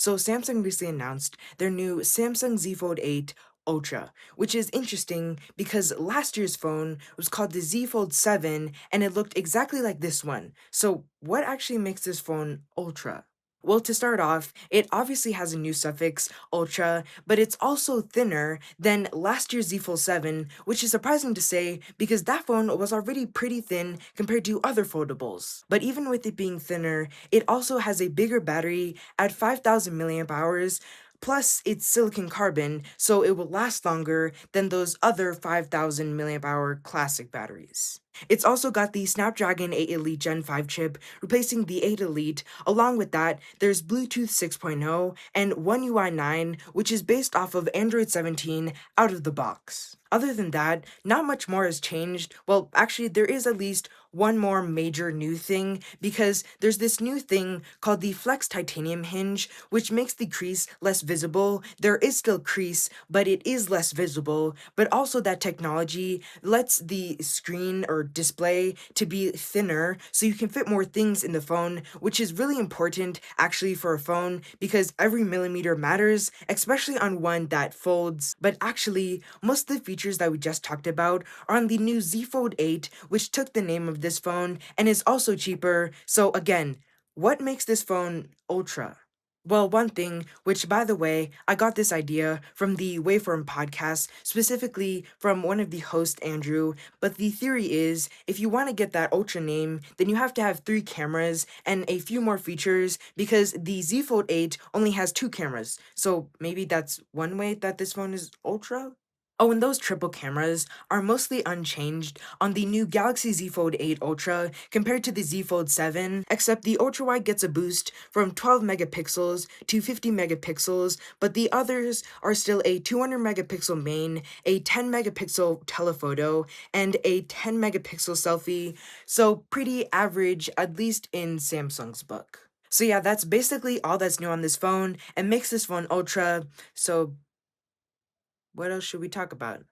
So Samsung recently announced their new Samsung Z Fold 8 Ultra, which is interesting because last year's phone was called the Z Fold 7 and it looked exactly like this one. So what actually makes this phone Ultra? Well, to start off, it obviously has a new suffix, ultra, but it's also thinner than last year's Z Fold 7, which is surprising to say because that phone was already pretty thin compared to other foldables. But even with it being thinner, it also has a bigger battery at 5,000 milliamp hours. Plus, it's silicon carbon, so it will last longer than those other 5,000 milliamp hour classic batteries. It's also got the Snapdragon 8 Elite Gen 5 chip, replacing the 8 Elite. Along with that, there's Bluetooth 6.0 and One UI 9, which is based off of Android 17 out of the box. Other than that, not much more has changed. Well, actually, there is at least one more major new thing because there's this new thing called the Flex Titanium hinge, which makes the crease less visible. There is still crease, but it is less visible. But also that technology lets the screen or display to be thinner so you can fit more things in the phone, which is really important actually for a phone because every millimeter matters, especially on one that folds. But actually, most of the features that we just talked about are on the new Z Fold 8, which took the name of this phone and is also cheaper. So again, what makes this phone Ultra? Well, one thing, which by the way, I got this idea from the Waveform podcast, specifically from one of the hosts, Andrew. But the theory is if you want to get that Ultra name, then you have to have 3 cameras and a few more features because the Z Fold 8 only has 2 cameras. So maybe that's one way that this phone is Ultra? Oh, and those triple cameras are mostly unchanged on the new Galaxy Z Fold 8 Ultra compared to the Z Fold 7, except the ultra wide gets a boost from 12 megapixels to 50 megapixels, but the others are still a 200 megapixel main, a 10 megapixel telephoto, and a 10 megapixel selfie, so pretty average, at least in Samsung's book. So yeah, that's basically all that's new on this phone and makes this phone Ultra. So what else should we talk about?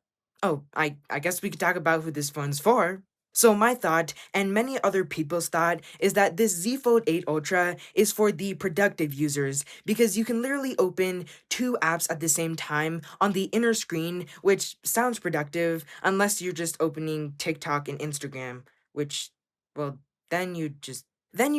Oh, I guess we could talk about who this phone's for. So my thought, and many other people's thought, is that this Z Fold 8 Ultra is for the productive users because you can literally open 2 apps at the same time on the inner screen, which sounds productive unless you're just opening TikTok and Instagram, which, well, then you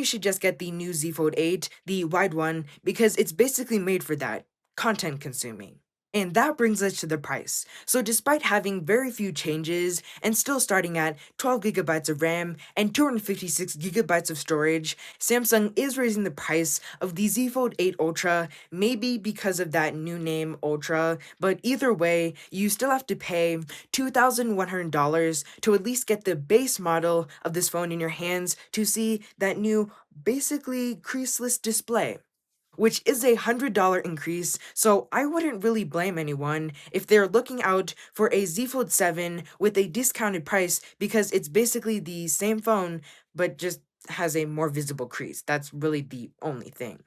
should just get the new Z Fold 8, the wide one, because it's basically made for that, content consuming. And that brings us to the price. So despite having very few changes and still starting at 12 gigabytes of RAM and 256 gigabytes of storage, Samsung is raising the price of the Z Fold 8 Ultra, maybe because of that new name Ultra, but either way, you still have to pay $2,100 to at least get the base model of this phone in your hands to see that new, basically creaseless display, which is a $100 increase, so I wouldn't really blame anyone if they're looking out for a Z Fold 7 with a discounted price because it's basically the same phone, but just has a more visible crease. That's really the only thing.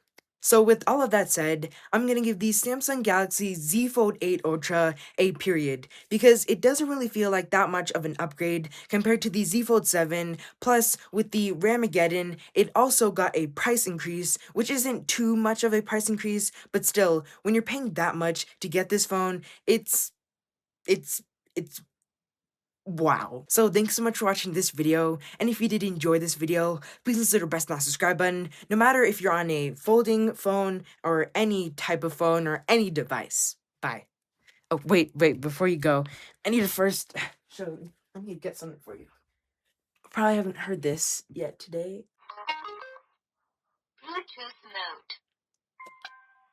So with all of that said, I'm gonna give the Samsung Galaxy Z Fold 8 Ultra a period because it doesn't really feel like that much of an upgrade compared to the Z Fold 7. Plus, with the Ramageddon, it also got a price increase, which isn't too much of a price increase, but still, when you're paying that much to get this phone, it's it's wow. So thanks so much for watching this video, and if you did enjoy this video, please consider pressing that subscribe button, no matter if you're on a folding phone or any type of phone or any device. Bye. Oh, wait, before you go, I need to first I need to get something for you. Probably haven't heard this yet today. Bluetooth note.